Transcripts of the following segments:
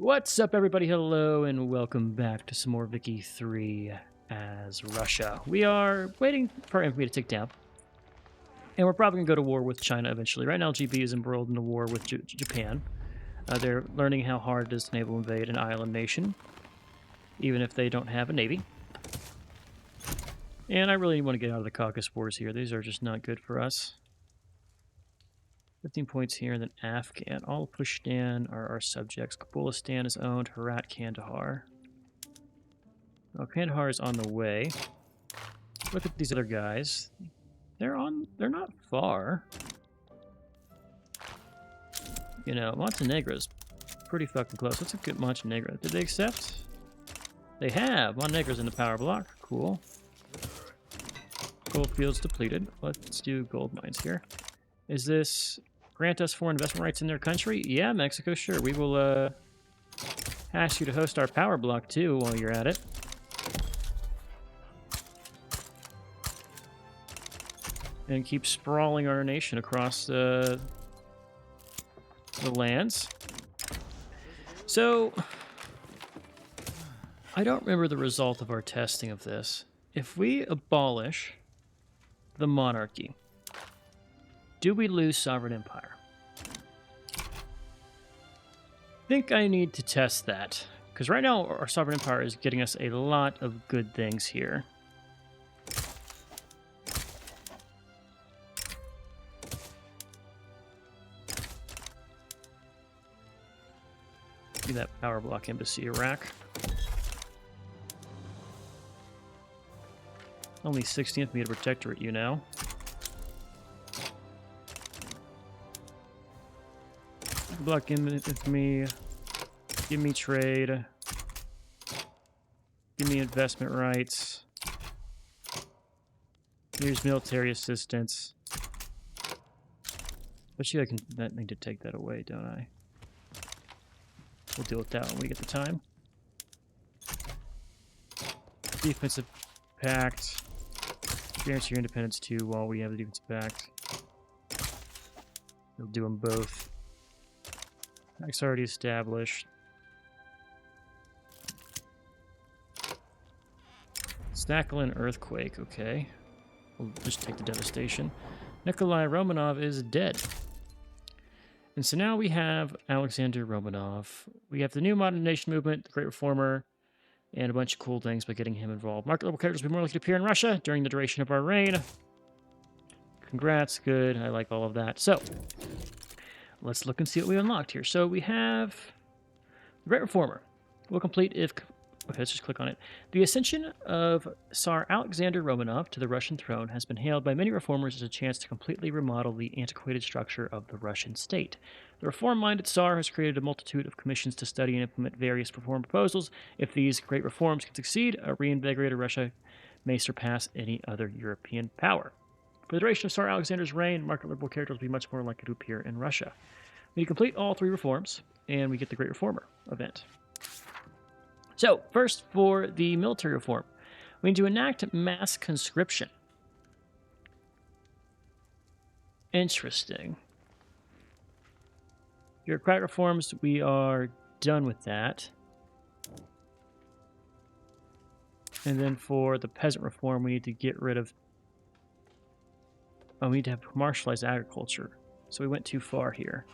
What's up, everybody? Hello, and welcome back to some more Vicky 3 as Russia. We are waiting for enemy to take down, and we're probably going to go to war with China eventually. Right now, GB is embroiled in a war with Japan. They're learning how hard it is to naval invade an island nation, even if they don't have a navy. And I really want to get out of the Caucasus Wars here. These are just not good for us. 15 points here, and then Afghan. All Pushtan are our subjects. Kabulistan is owned. Herat, Kandahar. Oh, Kandahar is on the way. Look at these other guys. They're not far. You know, Montenegro's pretty fucking close. Let's look at Montenegro. Did they accept? They have. Montenegro's in the power block. Cool. Gold fields depleted. Let's do gold mines here. Is this grant us foreign investment rights in their country? Yeah, Mexico, sure. We will ask you to host our power block too while you're at it. And keep sprawling our nation across the lands. So, I don't remember the result of our testing of this. If we abolish the monarchy, do we lose sovereign empire? I think I need to test that, because right now our sovereign empire is getting us a lot of good things here. That power block embassy, Iraq. Only 16th made a protectorate, you know. Block infantry. Give me trade. Give me investment rights. Here's military assistance. Actually, I need to take that away, don't I? We'll deal with that when we get the time. Defensive pact. Guarantee your independence too while we have the defensive pact. We'll do them both. Pact's already established. Snakhalin Earthquake, okay. We'll just take the devastation. Nikolai Romanov is dead. And so now we have Alexander Romanov. We have the new modern nation movement, the Great Reformer, and a bunch of cool things by getting him involved. Market level characters will be more likely to appear in Russia during the duration of our reign. Congrats, good. I like all of that. So, let's look and see what we unlocked here. So we have the Great Reformer. We'll complete if... Okay, let's just click on it. The ascension of Tsar Alexander Romanov to the Russian throne has been hailed by many reformers as a chance to completely remodel the antiquated structure of the Russian state. The reform-minded Tsar has created a multitude of commissions to study and implement various reform proposals. If these great reforms can succeed, a reinvigorated Russia may surpass any other European power. For the duration of Tsar Alexander's reign, market liberal characters will be much more likely to appear in Russia. We complete all three reforms, and we get the Great Reformer event. So, first, for the military reform, we need to enact mass conscription. Interesting. Bureaucratic reforms, we are done with that. And then for the peasant reform, we need to get rid of... Oh, we need to have commercialized agriculture. So we went too far here.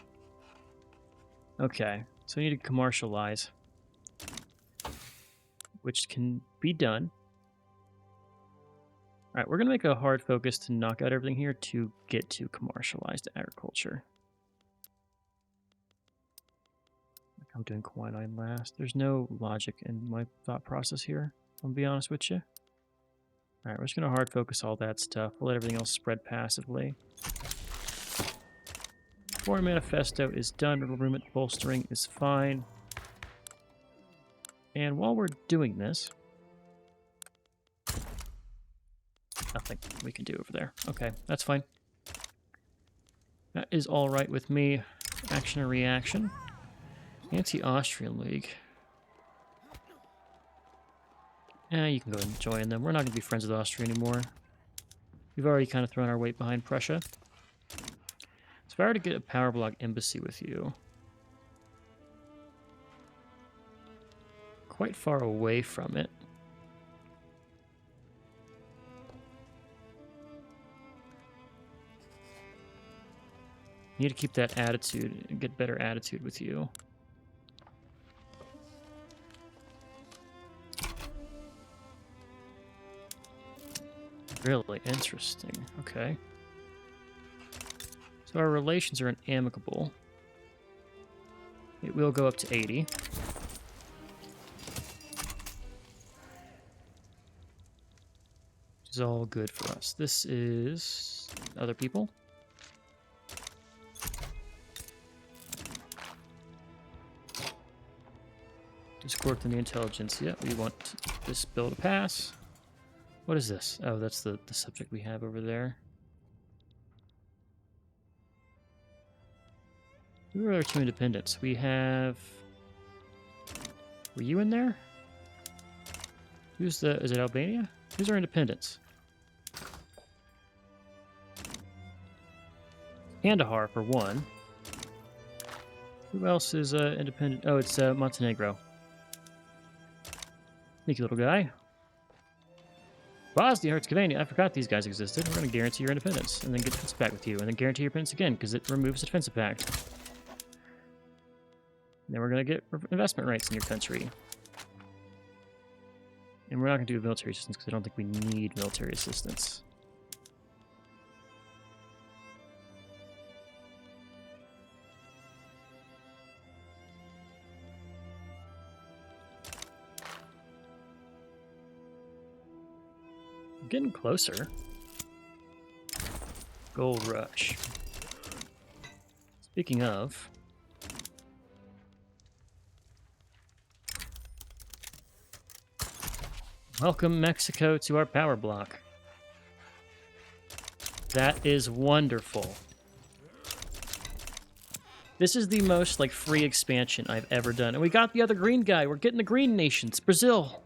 Okay, so we need to commercialize, which can be done. All right, we're going to make a hard focus to knock out everything here to get to commercialized agriculture. I'm doing quinine last. There's no logic in my thought process here, I'll be honest with you. All right, we're just going to hard focus all that stuff. We'll let everything else spread passively. Foreign manifesto is done. Movement bolstering is fine. And while we're doing this, nothing we can do over there. Okay, that's fine. That is all right with me. Action or reaction. Anti-Austrian League. You can go and join them. We're not going to be friends with Austria anymore. We've already kind of thrown our weight behind Prussia. So if I were to get a power block embassy with you, quite far away from it. You need to keep that attitude and get better attitude with you. Really interesting. Okay. So our relations are amicable. It will go up to 80. This is all good for us. This is other people. Discord in the intelligence. Yeah, we want this bill to pass. What is this? Oh, that's the subject we have over there. Who are our two independents? We have... Were you in there? Who's the... Is it Albania? Who's our independents? Kandahar for one. Who else is independent? Oh, it's Montenegro. Thank you, little guy. Bosnia Herzegovina. I forgot these guys existed. We're going to guarantee your independence, and then get defense pact with you, and then guarantee your independence again because it removes the defensive pact. Then we're going to get investment rights in your country. And we're not going to do military assistance because I don't think we need military assistance. I'm getting closer. Gold rush. Speaking of... Welcome, Mexico, to our power block. That is wonderful. This is the most, like, free expansion I've ever done. And we got the other green guy. We're getting the green nations. Brazil.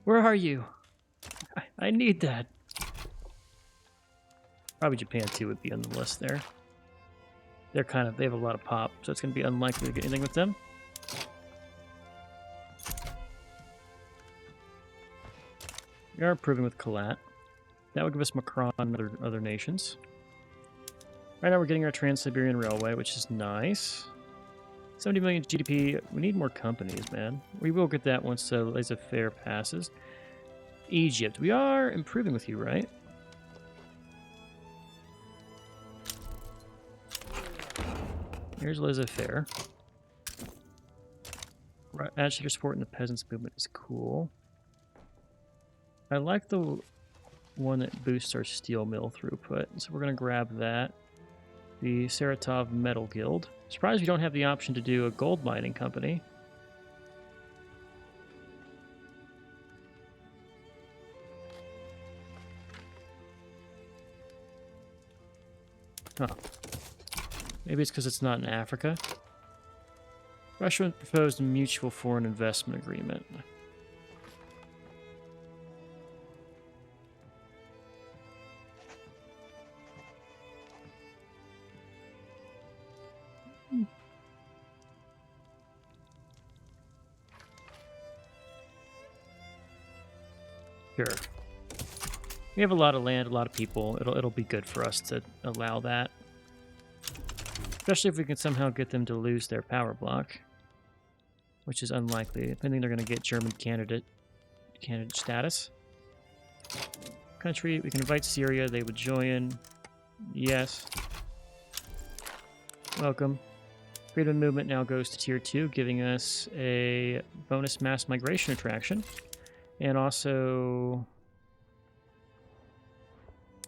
Where are you? I need that. Probably Japan, too, would be on the list there. They have a lot of pop, so it's going to be unlikely to get anything with them. We are improving with Kalat. That would give us Macron and other nations. Right now we're getting our Trans-Siberian Railway, which is nice. 70 million GDP. We need more companies, man. We will get that once laissez-faire passes. Egypt. We are improving with you, right? Here's laissez-faire. Right, agitator support in the peasants movement is cool. I like the one that boosts our steel mill throughput, so we're going to grab that. The Saratov Metal Guild. Surprised we don't have the option to do a gold mining company. Huh. Maybe it's because it's not in Africa. Russia proposed a mutual foreign investment agreement. Sure. We have a lot of land, a lot of people. It'll be good for us to allow that. Especially if we can somehow get them to lose their power block. Which is unlikely. I think they're going to get German candidate status. Country, we can invite Syria. They would join. Yes. Welcome. Freedom Movement now goes to Tier 2, giving us a bonus mass migration attraction. And also...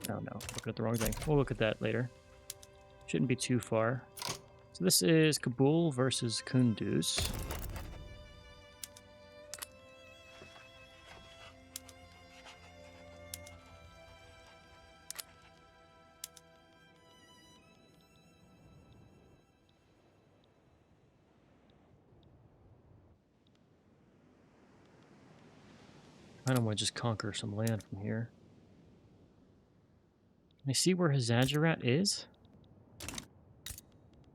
Oh no, looking at the wrong thing. We'll look at that later. Shouldn't be too far. So this is Kabul versus Kunduz. I don't want to just conquer some land from here. Can I see where Hazajarat is?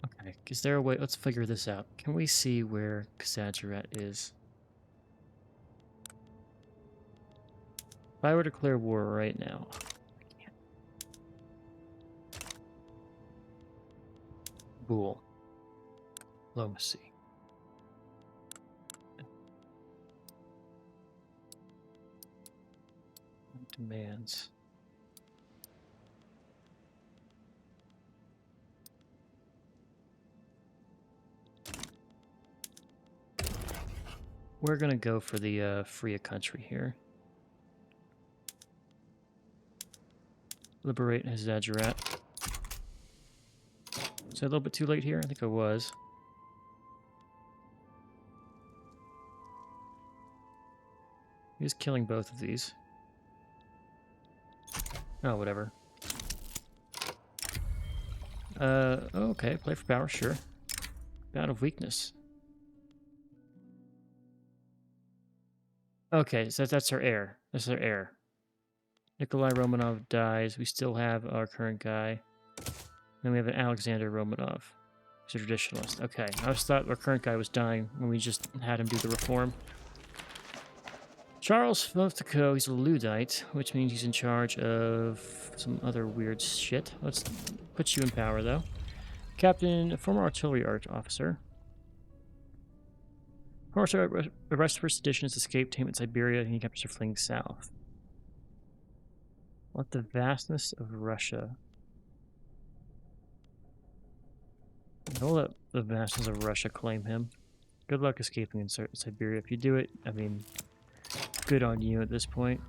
Okay, is there a way? Let's figure this out. Can we see where Hazajarat is? I were to declare war right now, I can't. Bull. Diplomacy. Demands. We're gonna go for the free a country here. Liberate Hazajarat. Was I a little bit too late here? I think I was. He's killing both of these. Oh, whatever. Okay, play for power, sure. Bout of weakness. Okay, so that's our heir. That's our heir. Nikolai Romanov dies. We still have our current guy. Then we have an Alexander Romanov. He's a traditionalist. Okay, I always thought our current guy was dying when we just had him do the reform. Charles Foftico, he's a Luddite, which means he's in charge of some other weird shit. Let's put you in power, though. Captain, former artillery officer. Former arrested for sedition has escaped him in Siberia, and he captures are fleeing south. Let the vastness of Russia. Don't let the vastness of Russia claim him. Good luck escaping in Siberia. If you do it, I mean, good on you at this point.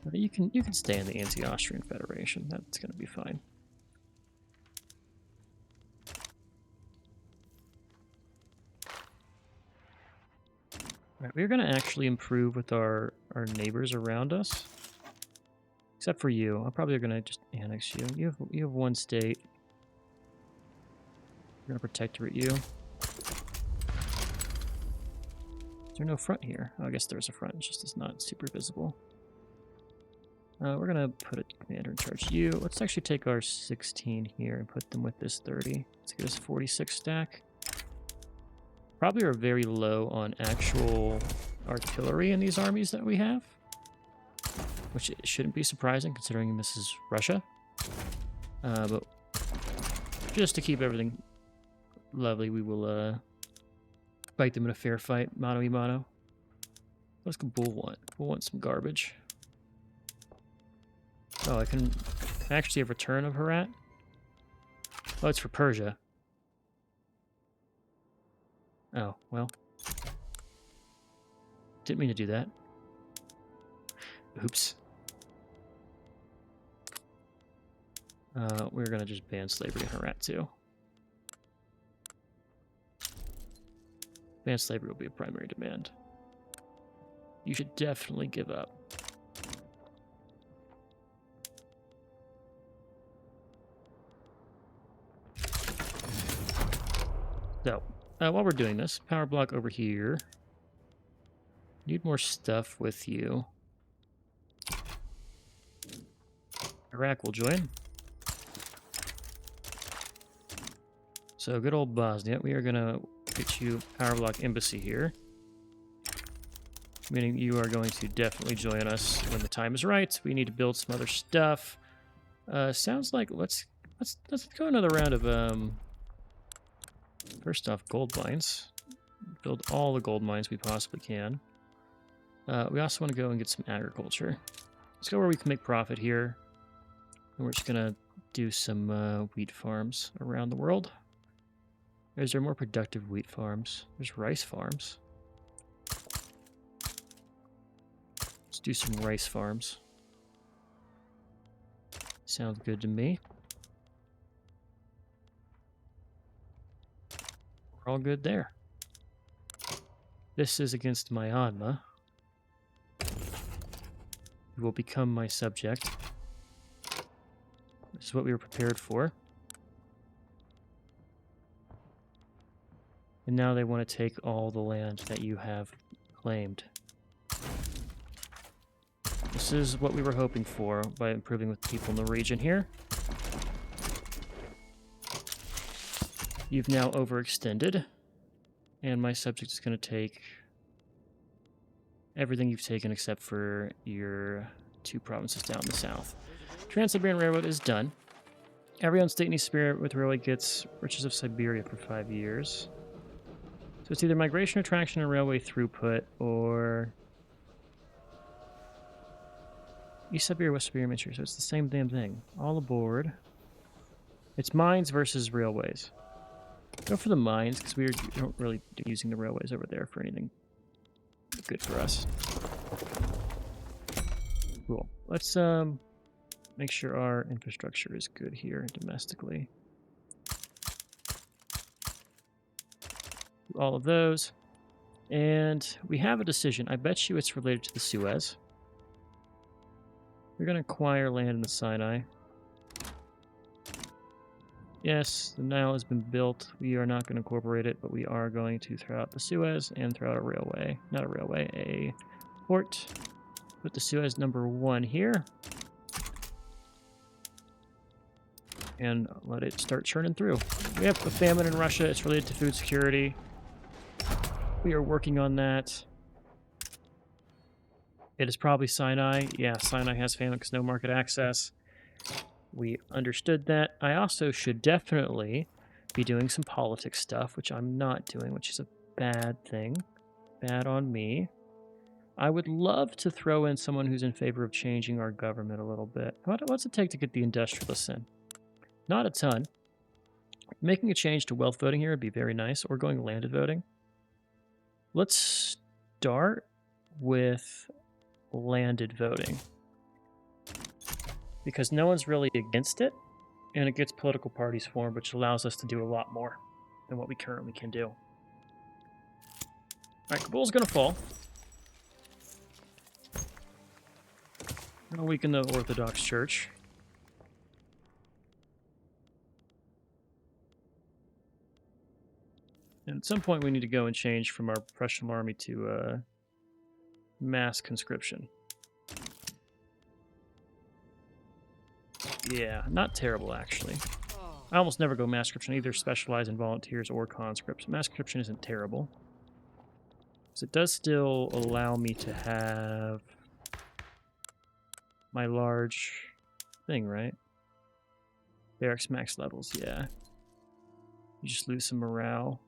But you can stay in the Anti-Austrian Federation. That's going to be fine. Right, we're going to actually improve with our neighbors around us. Except for you. I'm probably going to just annex you. You have one state. We're going to protectorate you. Is there no front here? Oh, I guess there's a front. It's just it's not super visible. We're going to put a commander in charge of you. Let's actually take our 16 here and put them with this 30. Let's get us a 46 stack. Probably are very low on actual artillery in these armies that we have. Which it shouldn't be surprising considering this is Russia. But just to keep everything lovely, we will fight them in a fair fight, mano a mano. What's Bull want? Bull want some garbage. Oh, I can actually have return of Herat. Oh, it's for Persia. Oh, well. Didn't mean to do that. Oops. We're going to just ban slavery in Herat, too. Ban slavery will be a primary demand. You should definitely give up. So, while we're doing this, power block over here. Need more stuff with you. Iraq will join. So, good old Bosnia. We are going to get you power block embassy here. Meaning you are going to definitely join us when the time is right. We need to build some other stuff. Sounds like let's go another round of first off, gold mines. Build all the gold mines we possibly can. We also want to go and get some agriculture. Let's go where we can make profit here. And we're just going to do some wheat farms around the world. Is there more productive wheat farms? There's rice farms. Let's do some rice farms. Sounds good to me. We're all good there. This is against Myanmar. You will become my subject. This is what we were prepared for. And now they want to take all the land that you have claimed. This is what we were hoping for by improving with people in the region here. You've now overextended. And my subject is going to take everything you've taken except for your 2 provinces down in the south. Trans-Siberian Railroad is done. Every own state in East Siberia with railway gets Riches of Siberia for 5 years. So it's either migration attraction and railway throughput, or East Siberia, West Siberia, Manchuria. So it's the same damn thing. All aboard. It's mines versus railways. Go for the mines, because we don't really do using the railways over there for anything good for us. Cool. Let's make sure our infrastructure is good here domestically. Do all of those. And we have a decision. I bet you it's related to the Suez. We're going to acquire land in the Sinai. Yes, the Nile has been built. We are not going to incorporate it, but we are going to throw out the Suez and throw out a railway. Not a railway, a port. Put the Suez number 1 here. And let it start churning through. We have a famine in Russia. It's related to food security. We are working on that. It is probably Sinai. Yeah, Sinai has famine because no market access. We understood that. I also should definitely be doing some politics stuff, which I'm not doing, which is a bad thing. Bad on me. I would love to throw in someone who's in favor of changing our government a little bit. What's it take to get the industrialists in? Not a ton. Making a change to wealth voting here would be very nice, or going landed voting. Let's start with landed voting, because no one's really against it, and it gets political parties formed, which allows us to do a lot more than what we currently can do. All right, Kabul's going to fall. We're going to weaken the Orthodox Church. And at some point, we need to go and change from our Prussian army to mass conscription. Yeah, not terrible, actually. I almost never go mass conscription, either specialize in volunteers or conscripts. Mass conscription isn't terrible, because it does still allow me to have my large thing, right? Barracks max levels, yeah. You just lose some morale.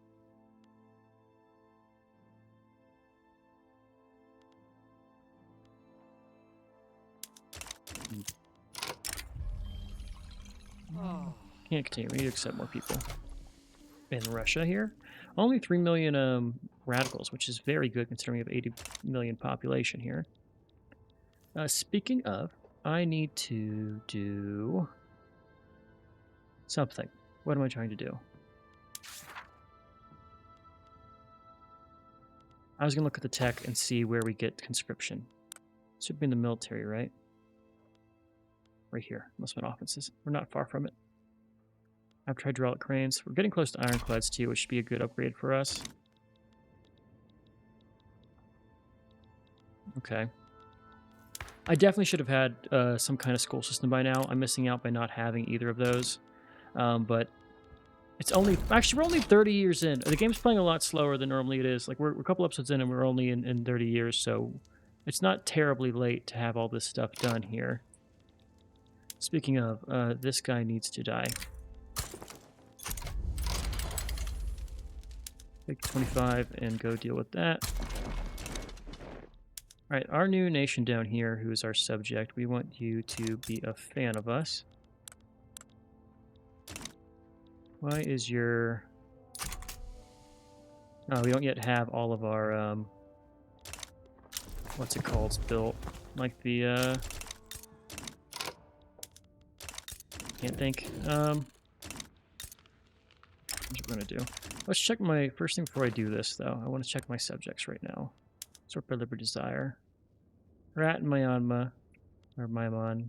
Can't continue. We need to accept more people in Russia here. Only 3 million radicals, which is very good considering we have 80 million population here. Speaking of, I need to do something. What am I trying to do? I was going to look at the tech and see where we get conscription. This should be in the military, right? Right here. Must have been offenses. We're not far from it. I've tried hydraulic cranes. We're getting close to ironclads too, which should be a good upgrade for us. Okay. I definitely should have had some kind of school system by now. I'm missing out by not having either of those. But it's only... Actually, we're only 30 years in. The game's playing a lot slower than normally it is. Like, we're a couple episodes in and we're only in 30 years, so it's not terribly late to have all this stuff done here. Speaking of, this guy needs to die. Take 25 and go deal with that. Alright, our new nation down here, who is our subject, we want you to be a fan of us. Why is your... Oh, we don't yet have all of our, what's it called, built. Like the, can't think. What we're gonna do. Let's check my... First thing before I do this, though, I want to check my subjects right now. Sort by Liberty Desire. Rat and Myanmar, or Myanmar,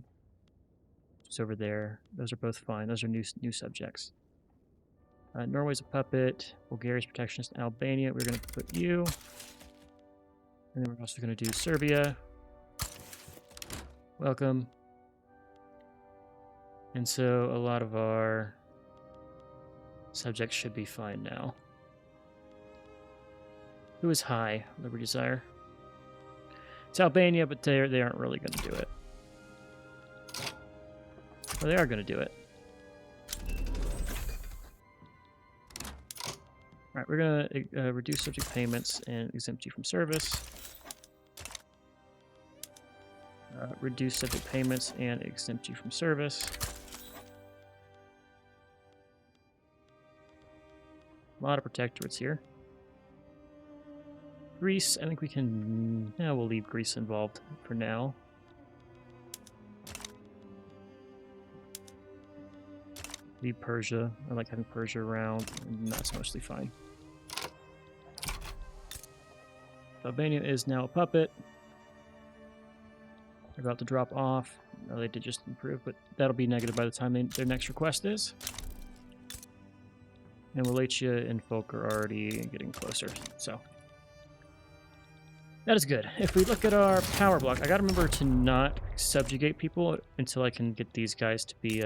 just over there. Those are both fine. Those are new subjects. Norway's a puppet. Bulgaria's protectionist. Albania, we're going to put you. And then we're also going to do Serbia. Welcome. And so a lot of our subjects should be fine now. Who is high? Liberty Desire. It's Albania, but they aren't really going to do it. Or they are going to do it. All right, we're going to reduce subject payments and exempt you from service. Reduce subject payments and exempt you from service. A lot of protectorates here. Greece, I think we can... Yeah, we'll leave Greece involved for now. Leave Persia. I like having Persia around, and that's mostly fine. Albania is now a puppet. They're about to drop off. No, they did just improve, but that'll be negative by the time their next request is. And Wallachia and Folk are already getting closer, so... That is good. If we look at our power block, I gotta remember to not subjugate people until I can get these guys to be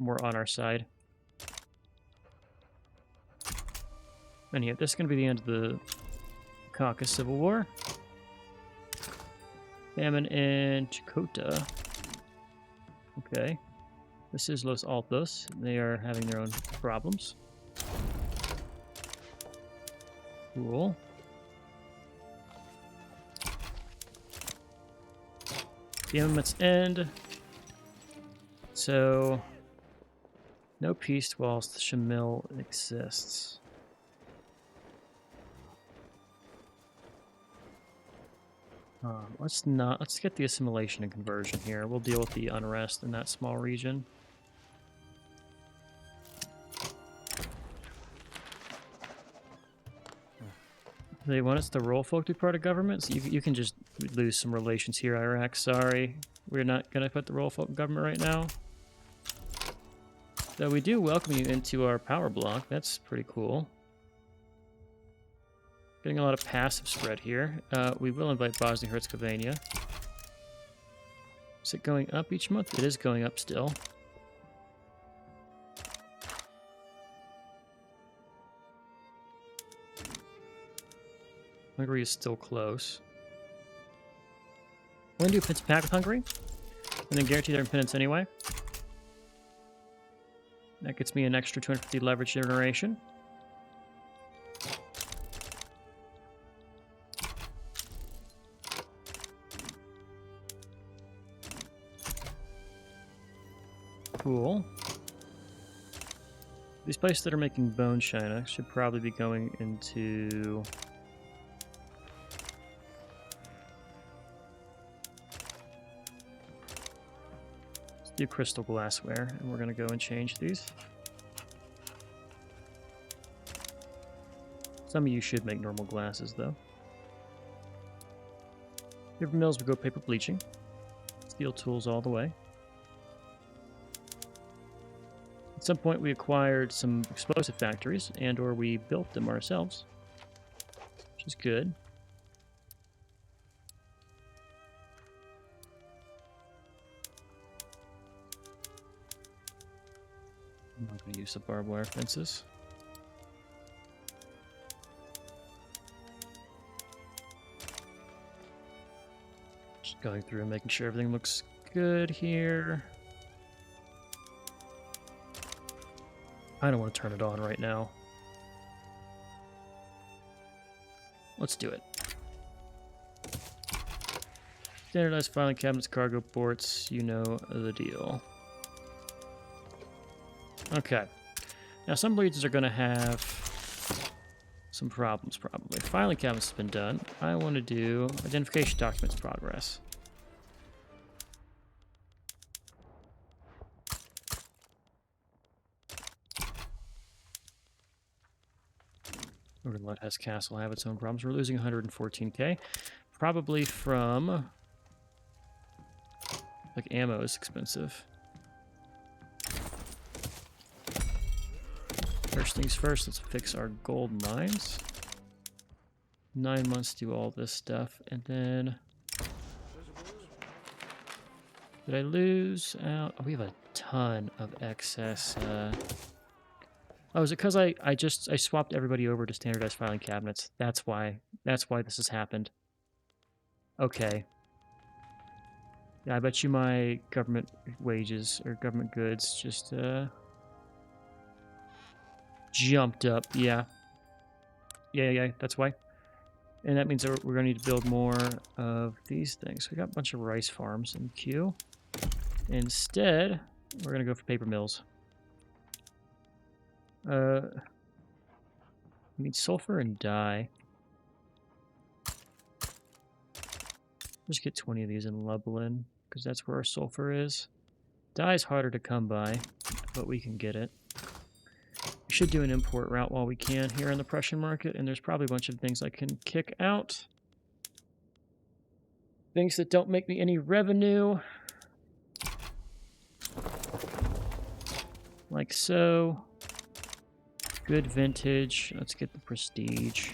more on our side. And yeah, this is gonna be the end of the Caucasus Civil War. Famine in Chakota. Okay. This is Los Altos. They are having their own problems. Cool. The amendments end. So, no peace whilst Shamil exists. Let's get the assimilation and conversion here. We'll deal with the unrest in that small region. They want us to roll folk to be part of government, so you can just lose some relations here, Iraq. Sorry, we're not going to put the roll folk in government right now. Though we do welcome you into our power block. That's pretty cool. Getting a lot of passive spread here. We will invite Bosnia-Herzegovina. Is it going up each month? It is going up still. Hungary is still close. We're going to do a peace pact with Hungary, and then guarantee their independence anyway. That gets me an extra 250 leverage generation. Cool. These places that are making bone china should probably be going into... do crystal glassware, and we're going to go and change these. Some of you should make normal glasses, though. Paper mills, we go paper bleaching. Steel tools all the way. At some point, we acquired some explosive factories, and/or we built them ourselves, which is good. I'm not going to use the barbed wire fences. Just going through and making sure everything looks good here. I don't want to turn it on right now. Let's do it. Standardized filing cabinets, cargo ports, you know the deal. Okay. Now some regions are going to have some problems, probably. Filing cabinets has been done. I want to do identification documents progress. We're going to let Hesse Castle have its own problems. We're losing 114k. Probably from... like, ammo is expensive. First things first, let's fix our gold mines. 9 months to do all this stuff, and then... Did I lose out? Oh, we have a ton of excess... Oh, is it because I swapped everybody over to standardized filing cabinets? That's why That's why this has happened. Okay. Yeah, I bet you my government wages or government goods just jumped up. Yeah. Yeah, that's why. And that means that we're going to need to build more of these things. We got a bunch of rice farms in queue. Instead, we're going to go for paper mills. We need sulfur and dye. Just get 20 of these in Lublin, because that's where our sulfur is. Dye is harder to come by, but we can get it. We should do an import route while we can here in the Prussian market, and there's probably a bunch of things I can kick out. Things that don't make me any revenue. Like so. Good vintage. Let's get the prestige.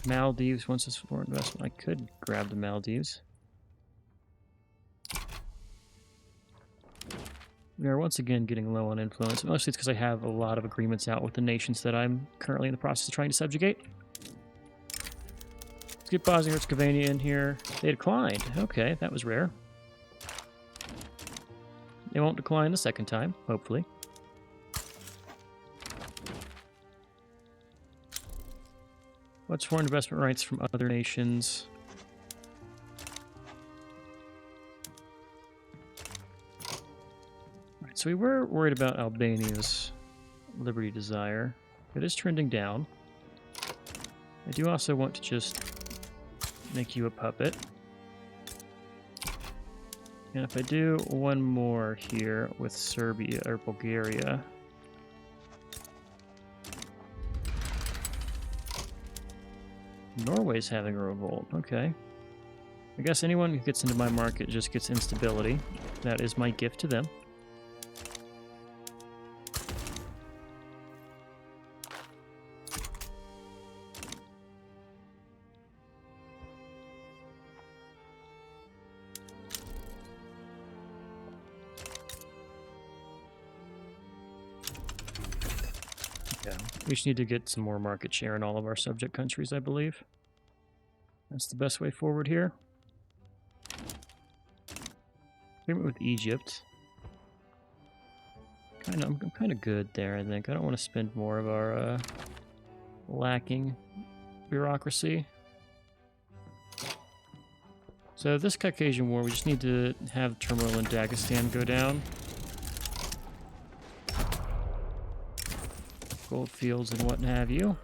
Maldives wants us for investment. I could grab the Maldives. We are once again getting low on influence. Mostly it's because I have a lot of agreements out with the nations that I'm currently in the process of trying to subjugate. Let's get Bosnia-Herzegovina in here. They declined. Okay, that was rare. They won't decline the second time, hopefully. What's foreign investment rights from other nations? Right, so we were worried about Albania's liberty desire. It is trending down. I do also want to just make you a puppet. And if I do one more here with Serbia or Bulgaria. Norway's having a revolt. Okay. I guess anyone who gets into my market just gets instability. That is my gift to them. Yeah, we just need to get some more market share in all of our subject countries, I believe. That's the best way forward here. Agreement with Egypt. I'm kind of good there, I think. I don't want to spend more of our lacking bureaucracy. So this Caucasian War, we just need to have turmoil in Dagestan go down. Gold fields and what have you.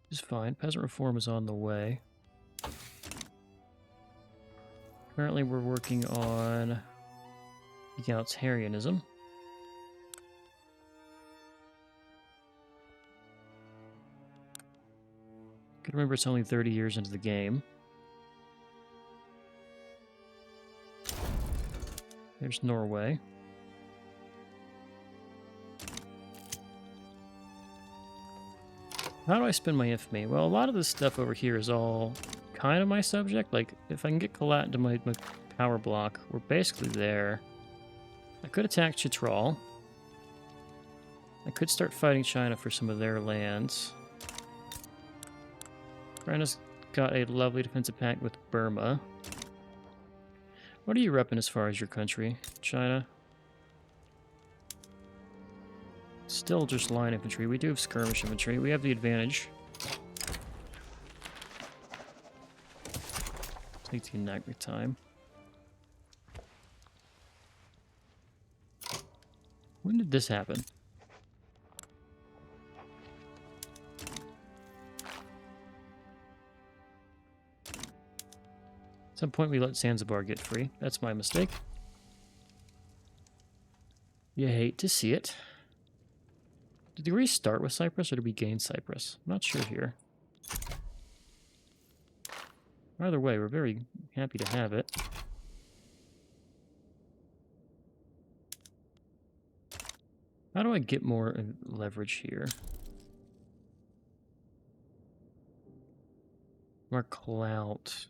Is fine. Peasant reform is on the way. Currently we're working on egalitarianism. Good, remember it's only 30 years into the game. There's Norway. How do I spend my infamy? Well, a lot of this stuff over here is all kind of my subject. Like, if I can get Kalat into my power block, we're basically there. I could attack Chitral. I could start fighting China for some of their lands. China's got a lovely defensive pact with Burma. What are you repping as far as your country, China? Still just line infantry. We do have skirmish infantry. We have the advantage. Take the enactment time. When did this happen? At some point we let Zanzibar get free. That's my mistake. You hate to see it. Did we restart with Cyprus or did we gain Cyprus? I'm not sure here. Either way, we're very happy to have it. How do I get more leverage here? More clout.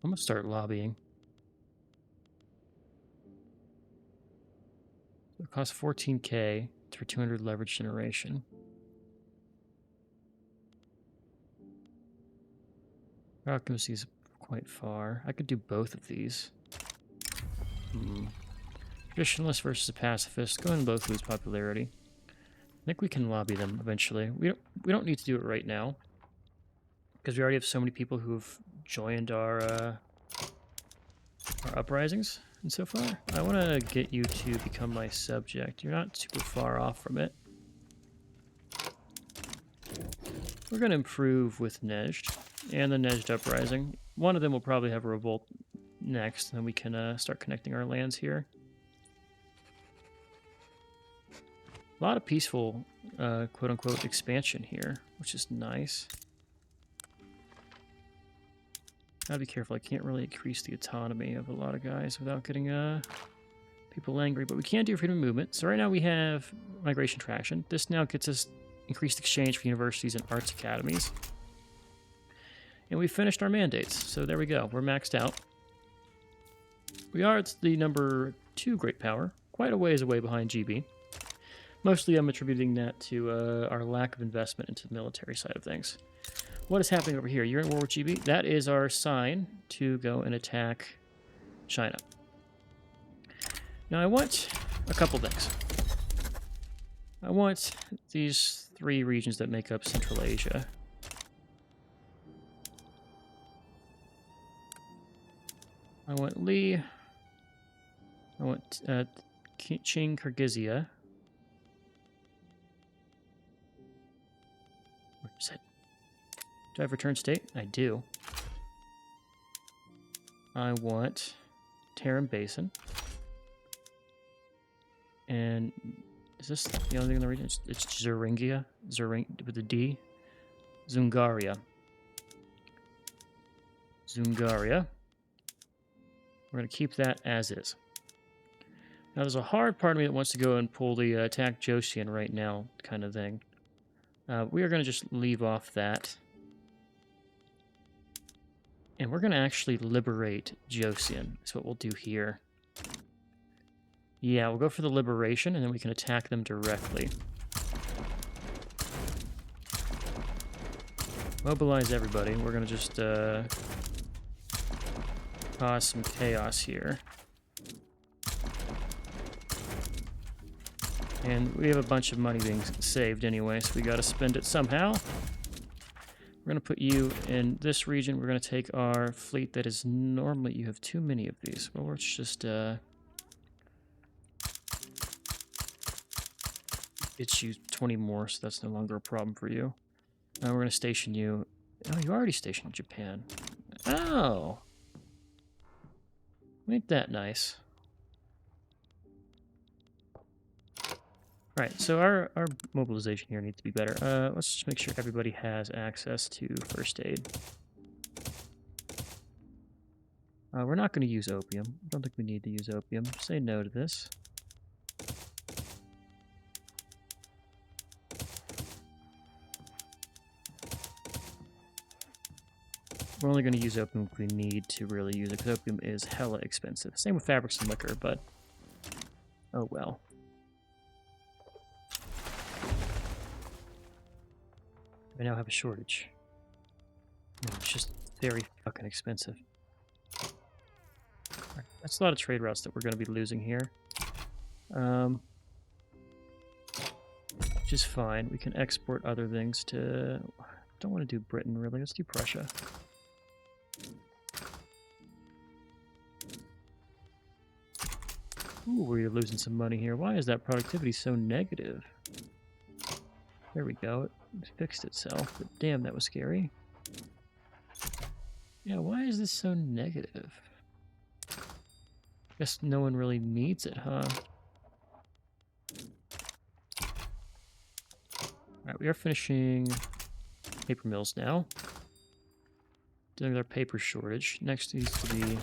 I'm gonna start lobbying. It costs 14k for 200 leverage generation. Occupancy is quite far. I could do both of these. Traditionalist versus a pacifist. Go ahead and both lose popularity. I think we can lobby them eventually. We don't need to do it right now, because we already have so many people who've joined our uprisings. And so far, I want to get you to become my subject. You're not super far off from it. We're going to improve with Nejd and the Nejd uprising. One of them will probably have a revolt next, and then we can start connecting our lands here. A lot of peaceful, quote-unquote, expansion here, which is nice. Gotta be careful. I can't really increase the autonomy of a lot of guys without getting people angry, but we can do freedom of movement. So right now we have migration traction. This now gets us increased exchange for universities and arts academies. And we finished our mandates, so there we go. We're maxed out. We are at the number 2 great power, quite a ways away behind GB. Mostly I'm attributing that to our lack of investment into the military side of things. What is happening over here? You're in war with GB? That is our sign to go and attack China. Now I want a couple things. I want these 3 regions that make up Central Asia. I want Li. I want Qing, Kyrgyzia. Where is it? Do I have return state? I do. I want Tarim Basin. And is this the only thing in the region? It's Zeringia. With a D. Zungaria. Zungaria. We're going to keep that as is. Now, there's a hard part of me that wants to go and pull the attack Joseon right now kind of thing. We are going to just leave off that. And we're going to actually liberate Joseon. That's what we'll do here. Yeah, we'll go for the liberation, and then we can attack them directly. Mobilize everybody. We're going to just cause some chaos here. And we have a bunch of money being saved anyway, so we got to spend it somehow. We're going to put you in this region. We're going to take our fleet that is normally... You have too many of these. Well, let's just... It's you 20 more, so that's no longer a problem for you. Now we're going to station you... Oh, you already stationed in Japan. Oh! Ain't that nice. Alright, so our mobilization here needs to be better. Let's just make sure everybody has access to first aid. We're not going to use opium. I don't think we need to use opium. Say no to this. We're only going to use opium if we need to really use it, because opium is hella expensive. Same with fabrics and liquor, but... Oh well. We now have a shortage. It's just very fucking expensive. Right, that's a lot of trade routes that we're going to be losing here. Which is fine. We can export other things to... Don't want to do Britain, really. Let's do Prussia. Ooh, we're losing some money here. Why is that productivity so negative? There we go. It fixed itself, but damn, that was scary. Yeah, why is this so negative? Guess no one really needs it, huh? Alright, we are finishing paper mills now. Dealing with our paper shortage. Next needs to be...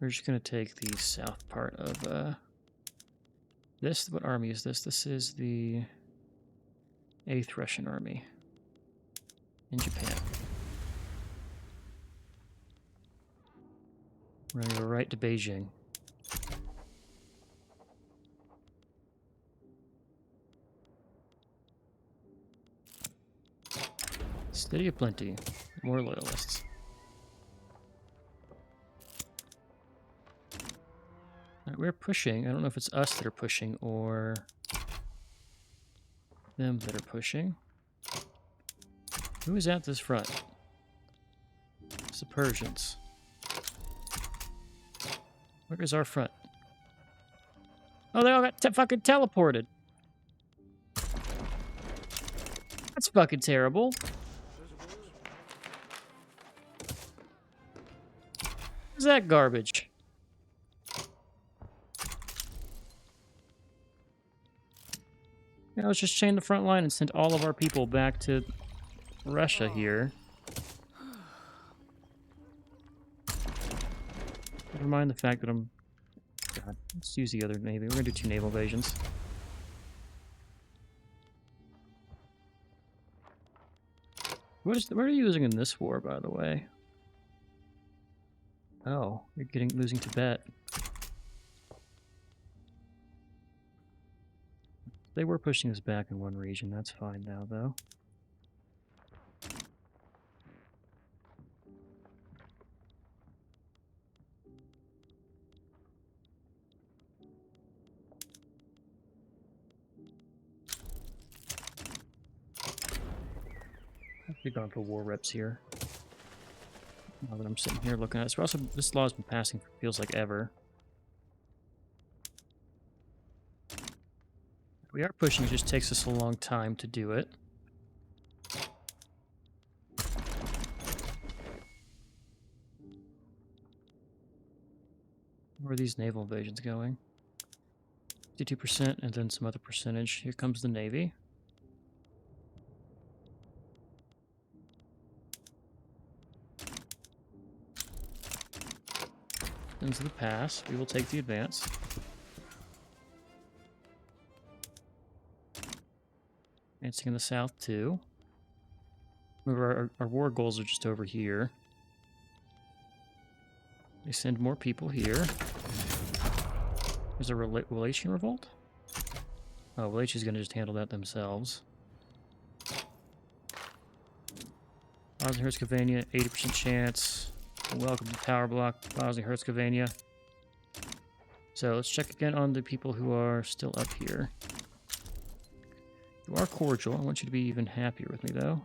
We're just going to take the south part of this. What army is this? This is the 8th Russian Army in Japan. We're going to go right to Beijing. City of Plenty. More loyalists. Right, we're pushing. I don't know if it's us that are pushing or them that are pushing. Who is at this front? It's the Persians. Where is our front? Oh, they all got fucking teleported. That's fucking terrible. What's that garbage? Yeah, let's just chain the front line and send all of our people back to Russia here. Never mind the fact that I'm... God, let's use the other navy. We're gonna do 2 naval invasions. What are you using in this war, by the way? Oh, you're losing Tibet. They were pushing us back in one region. That's fine now, though. I've gone for war reps here. Now that I'm sitting here looking at it. So also, this law has been passing for feels like ever. We are pushing, it just takes us a long time to do it. Where are these naval invasions going? 52% and then some other percentage. Here comes the Navy. Into the pass. We will take the advance. Advancing in the south too. Remember, our war goals are just over here. They send more people here. There's a Wallachian revolt? Oh, Wallachia's going to just handle that themselves. Bosnia-Herzegovina, 80% chance. Welcome to Power Block, Bosnia-Herzegovina. So let's check again on the people who are still up here. You are cordial. I want you to be even happier with me, though.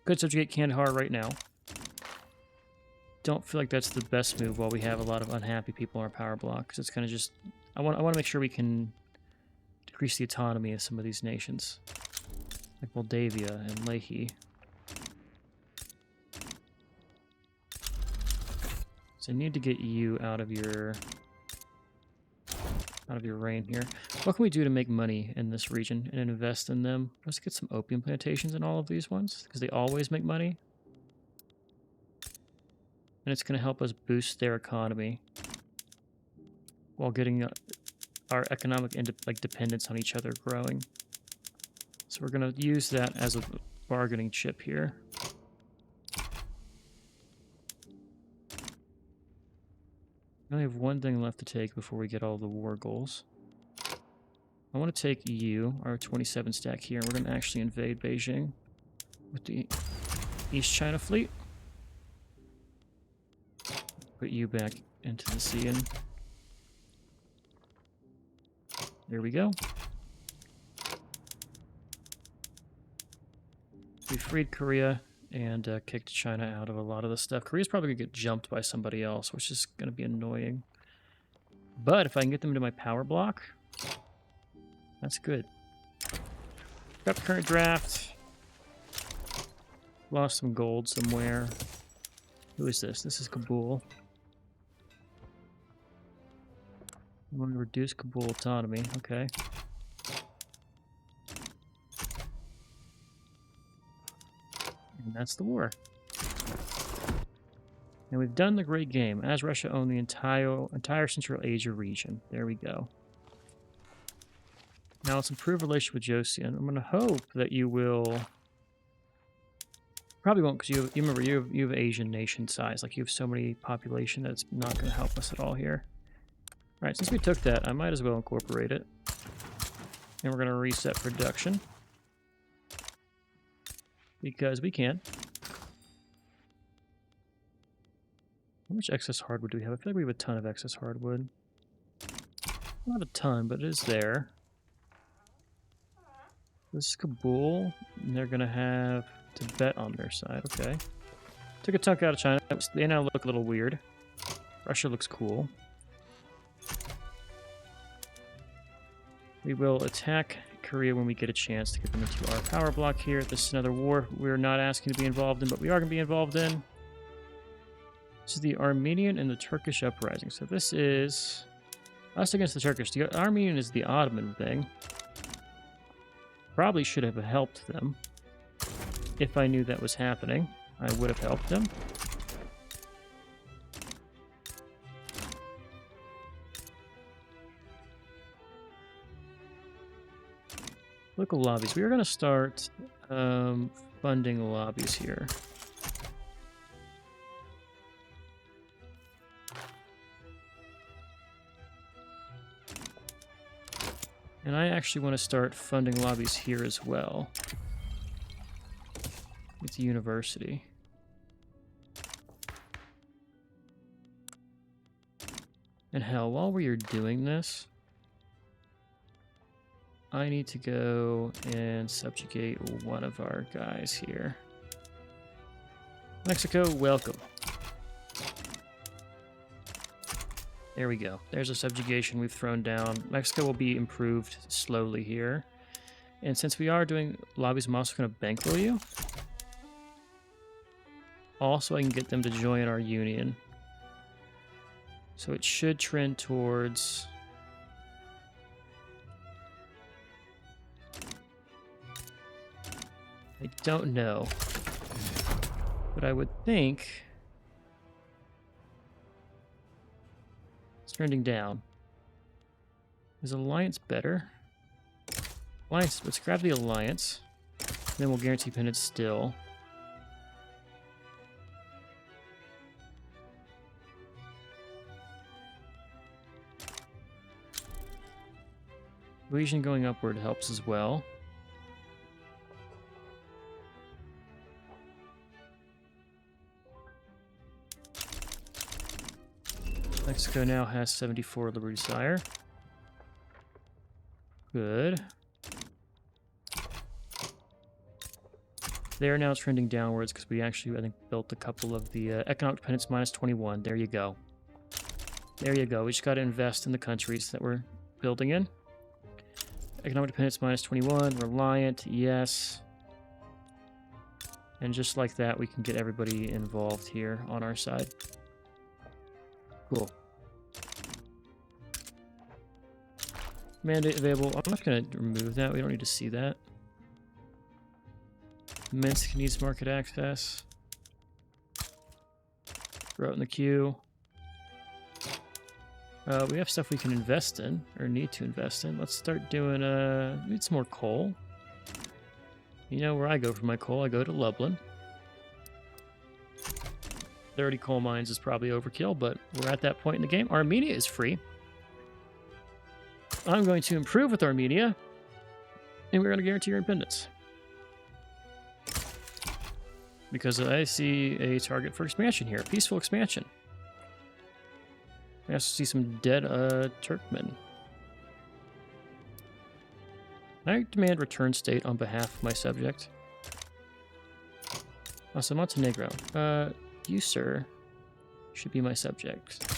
Could subjugate Kandahar right now. Don't feel like that's the best move while we have a lot of unhappy people in our power block, because it's kind of just... I want to make sure we can decrease the autonomy of some of these nations, like Moldavia and Lehi. So I need to get you out of your reign here. What can we do to make money in this region and invest in them? Let's get some opium plantations in all of these ones, because they always make money. And it's going to help us boost their economy while getting our economic dependence on each other growing. So we're going to use that as a bargaining chip here. I only have one thing left to take before we get all the war goals. I want to take you, our 27 stack here, and we're going to actually invade Beijing with the East China Fleet. Put you back into the sea, and there we go. We freed Korea and kicked China out of a lot of the stuff. Korea's probably going to get jumped by somebody else, which is going to be annoying. But if I can get them into my power block, that's good. Got the current draft. Lost some gold somewhere. Who is this? This is Kabul. I want to reduce Kabul autonomy. Okay. And that's the war. And we've done the great game. As Russia owned the entire Central Asia region. There we go. Now let's improve relationship with Joseon. I'm going to hope that you will Probably won't, because you remember you have Asian nation size. Like, you have so many population that it's not going to help us at all here. All right, since we took that, I might as well incorporate it. And we're going to reset production. Because we can. How much excess hardwood do we have? I feel like we have a ton of excess hardwood. Not a ton, but it is there. This is Kabul, and they're going to have Tibet on their side. Okay. Took a chunk out of China. They now look a little weird. Russia looks cool. We will attack Korea when we get a chance to get them into our power block here. This is another war we're not asking to be involved in, but we are going to be involved in. This is the Armenian and the Turkish uprising. So this is us against the Turkish. The Armenian is the Ottoman thing. Probably should have helped them. If I knew that was happening, I would have helped them. Local lobbies. We are going to start funding lobbies here. And I actually want to start funding lobbies here as well. With the university. And hell, while we are doing this, I need to go and subjugate one of our guys here. Mexico, welcome. There we go. There's a subjugation we've thrown down. Mexico will be improved slowly here. And since we are doing lobbies, I'm also going to bankroll you. Also, I can get them to join our union. So it should trend towards... I don't know. But I would think... it's trending down. Is Alliance better? Alliance, let's grab the Alliance. Then we'll guarantee independence still. Cohesion going upward helps as well. Mexico now has 74 Liberty Sire. Good. They are now trending downwards because we actually, I think, built a couple of the economic dependence minus 21. There you go. There you go. We just got to invest in the countries that we're building in. Economic dependence minus 21. Reliant, yes. And just like that, we can get everybody involved here on our side. Cool. Mandate available. I'm not going to remove that. We don't need to see that. Minsk needs market access. Throw it in the queue. We have stuff we can invest in, or need to invest in. Let's start doing, we need some more coal. You know where I go for my coal? I go to Lublin. 30 coal mines is probably overkill, but we're at that point in the game. Armenia is free. I'm going to improve with Armenia, and we're going to guarantee your independence. Because I see a target for expansion here, peaceful expansion. I also see some dead Turkmen. I demand return state on behalf of my subject. Also, Montenegro. You, sir, should be my subject.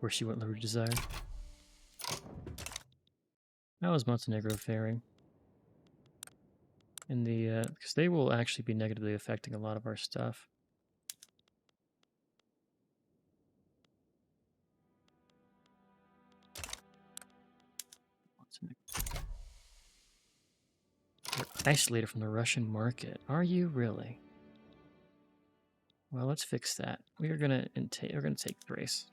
Where she went Liberty Desire. How is Montenegro faring? In the, because they will actually be negatively affecting a lot of our stuff. You're isolated from the Russian market. Are you really? Well, let's fix that. We're gonna take Thrace.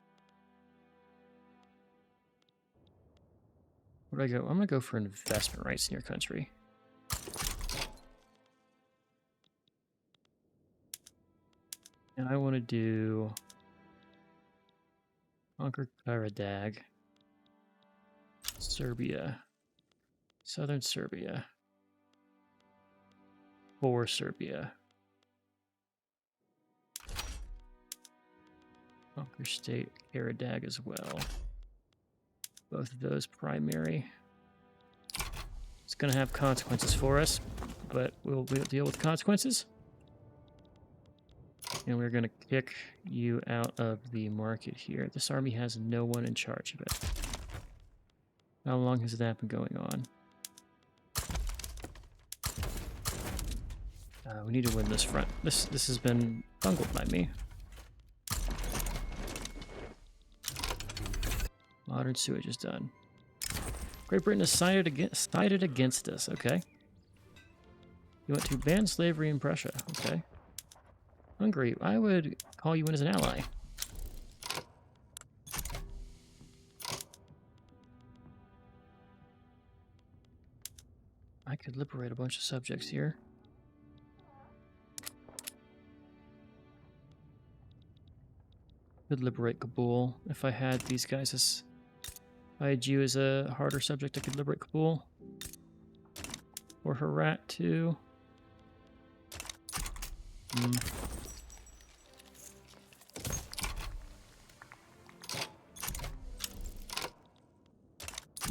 Where do I go? I'm gonna go for investment rights in your country. And I want to do conquer Karadag, Serbia, southern Serbia, for Serbia. Conquer state Karadag as well. Both of those primary. It's going to have consequences for us, but we'll deal with the consequences. And we're going to kick you out of the market here. This army has no one in charge of it. How long has that been going on? We need to win this front. This has been bungled by me. Modern sewage is done. Great Britain has sided against us. Okay. You want to ban slavery in Prussia. Okay. Hungary, I would call you in as an ally. I could liberate a bunch of subjects here. Could liberate Kabul if I had these guys as... If I had you as a harder subject, I could liberate Kabul. Or Herat too.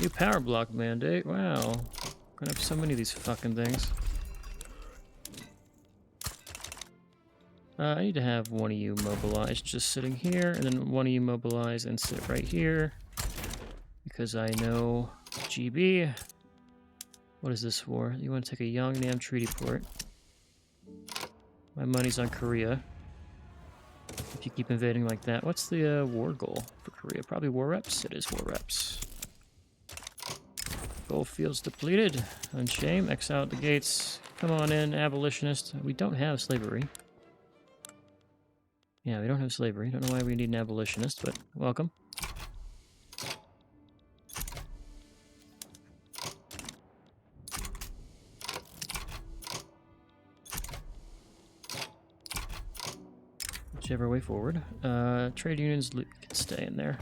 New power block mandate. Wow. Gonna have so many of these fucking things. I need to have one of you mobilized just sitting here, and then one of you mobilize and sit right here. Because I know GB. What is this for? You want to take a Yongnam Treaty Port. My money's on Korea. If you keep invading like that. What's the war goal for Korea? Probably war reps? It is war reps. Goldfields depleted. Unshame. X out the gates. Come on in, abolitionist. We don't have slavery. Yeah, we don't have slavery. Don't know why we need an abolitionist, but welcome. Whichever way forward. Trade unions can stay in there.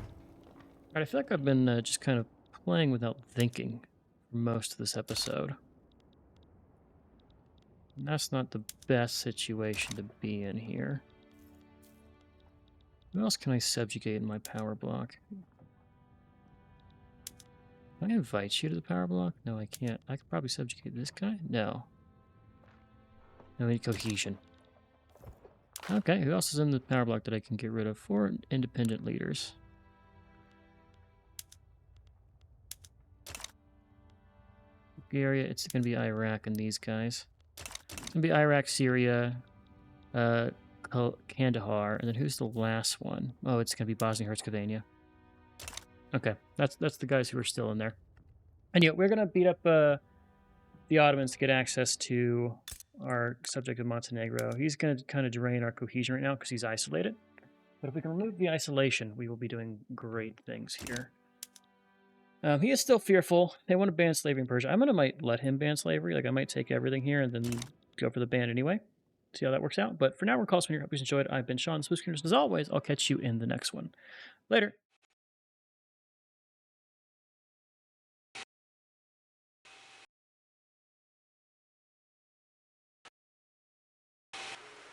Alright, I feel like I've been just kind of playing without thinking for most of this episode. And that's not the best situation to be in here. Who else can I subjugate in my power block? Can I invite you to the power block? No, I can't. I could probably subjugate this guy? No. No, I need cohesion. Okay, who else is in the power block that I can get rid of? 4 independent leaders. Bulgaria, it's going to be Iraq and these guys. It's going to be Iraq, Syria, Kandahar, and then who's the last one? Oh, it's going to be Bosnia-Herzegovina. Okay, that's the guys who are still in there. And yeah, we're going to beat up the Ottomans to get access to our subject of Montenegro. He's going to kind of drain our cohesion right now because he's isolated. But if we can remove the isolation, we will be doing great things here. He is still fearful. They want to ban slavery in Persia. might let him ban slavery. Like, I might take everything here and then go for the ban anyway. See how that works out. But for now, we're calling here. Hope you enjoyed. I've been Sean, the Spook As always, I'll catch you in the next one. Later.